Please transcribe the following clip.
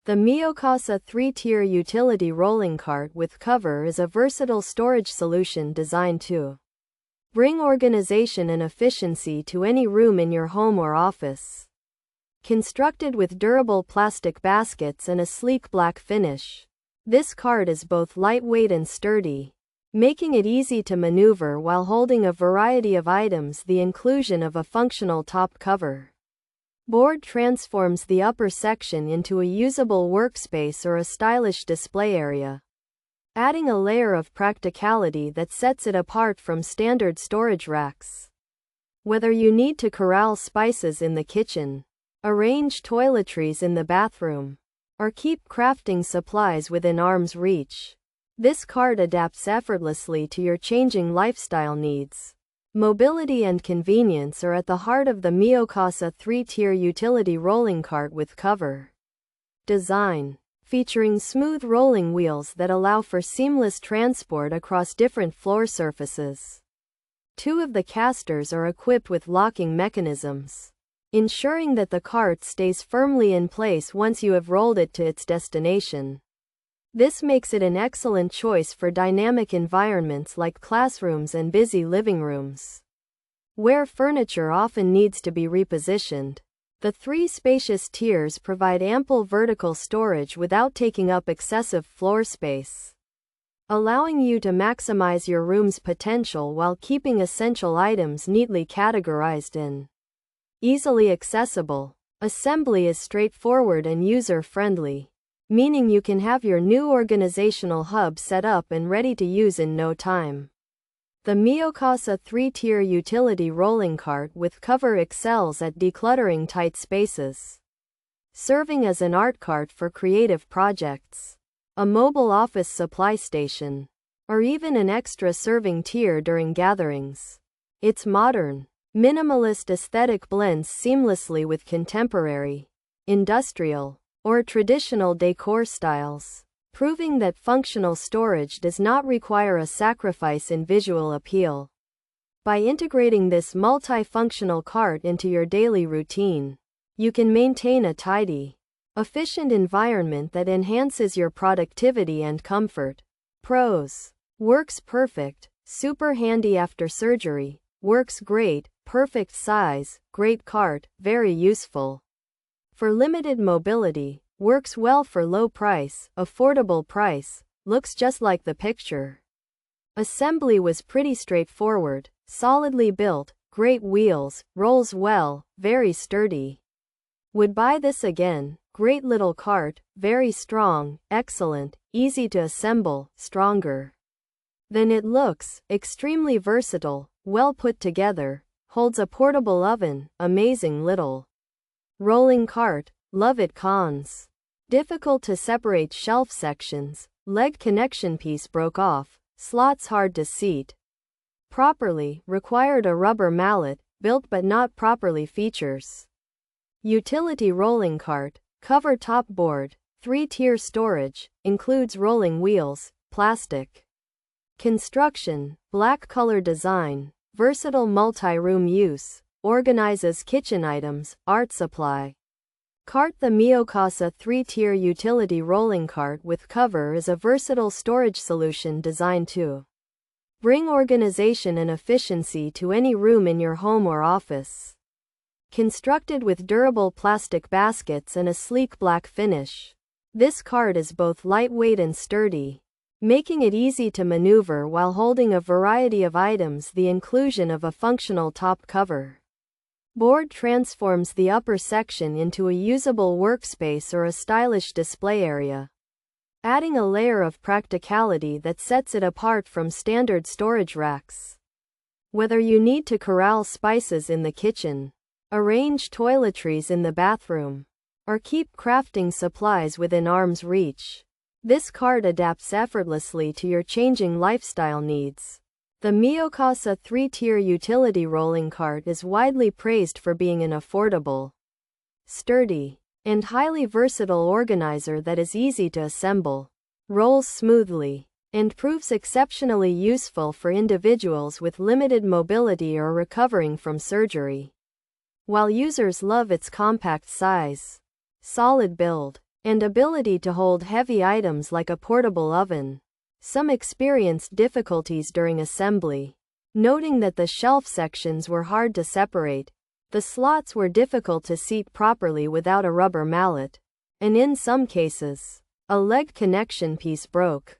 The MIOCASA 3-tier utility rolling cart with cover is a versatile storage solution designed to bring organization and efficiency to any room in your home or office. Constructed with durable plastic baskets and a sleek black finish, this cart is both lightweight and sturdy, making it easy to maneuver while holding a variety of items. The inclusion of a functional top cover board transforms the upper section into a usable workspace or a stylish display area, adding a layer of practicality that sets it apart from standard storage racks. Whether you need to corral spices in the kitchen, arrange toiletries in the bathroom, or keep crafting supplies within arm's reach, this cart adapts effortlessly to your changing lifestyle needs. Mobility and convenience are at the heart of the MIOCASA 3-tier utility rolling cart with cover design, featuring smooth rolling wheels that allow for seamless transport across different floor surfaces. Two of the casters are equipped with locking mechanisms, ensuring that the cart stays firmly in place once you have rolled it to its destination. This makes it an excellent choice for dynamic environments like classrooms and busy living rooms, where furniture often needs to be repositioned. The three spacious tiers provide ample vertical storage without taking up excessive floor space, allowing you to maximize your room's potential while keeping essential items neatly categorized and easily accessible. Assembly is straightforward and user-friendly, meaning you can have your new organizational hub set up and ready to use in no time. The MIOCASA 3-tier utility rolling cart with cover excels at decluttering tight spaces, serving as an art cart for creative projects, a mobile office supply station, or even an extra serving tier during gatherings. Its modern, minimalist aesthetic blends seamlessly with contemporary, industrial, or traditional decor styles, proving that functional storage does not require a sacrifice in visual appeal. By integrating this multifunctional cart into your daily routine, you can maintain a tidy, efficient environment that enhances your productivity and comfort. Pros: works perfect, super handy after surgery, works great, perfect size, great cart, very useful for limited mobility, works well for low price, affordable price, looks just like the picture. Assembly was pretty straightforward, solidly built, great wheels, rolls well, very sturdy. Would buy this again. Great little cart, very strong, excellent, easy to assemble, stronger than it looks, extremely versatile, well put together, holds a portable oven, amazing little rolling cart, love it. Cons: difficult to separate shelf sections, leg connection piece broke off, slots hard to seat properly, required a rubber mallet, built but not properly. Features: utility rolling cart, cover top board, 3-tier storage, includes rolling wheels, plastic construction, black color design, versatile multi-room use, organizes kitchen items, art supply cart. The MIOCASA 3-tier utility rolling cart with cover is a versatile storage solution designed to bring organization and efficiency to any room in your home or office. Constructed with durable plastic baskets and a sleek black finish, this cart is both lightweight and sturdy, making it easy to maneuver while holding a variety of items. The inclusion of a functional top cover board transforms the upper section into a usable workspace or a stylish display area, adding a layer of practicality that sets it apart from standard storage racks. Whether you need to corral spices in the kitchen, arrange toiletries in the bathroom, or keep crafting supplies within arm's reach, this cart adapts effortlessly to your changing lifestyle needs. The MIOCASA 3-tier utility rolling cart is widely praised for being an affordable, sturdy, and highly versatile organizer that is easy to assemble, rolls smoothly, and proves exceptionally useful for individuals with limited mobility or recovering from surgery. While users love its compact size, solid build, and ability to hold heavy items like a portable oven. Some experienced difficulties during assembly, noting that the shelf sections were hard to separate. The slots were difficult to seat properly without a rubber mallet, and in some cases, a leg connection piece broke.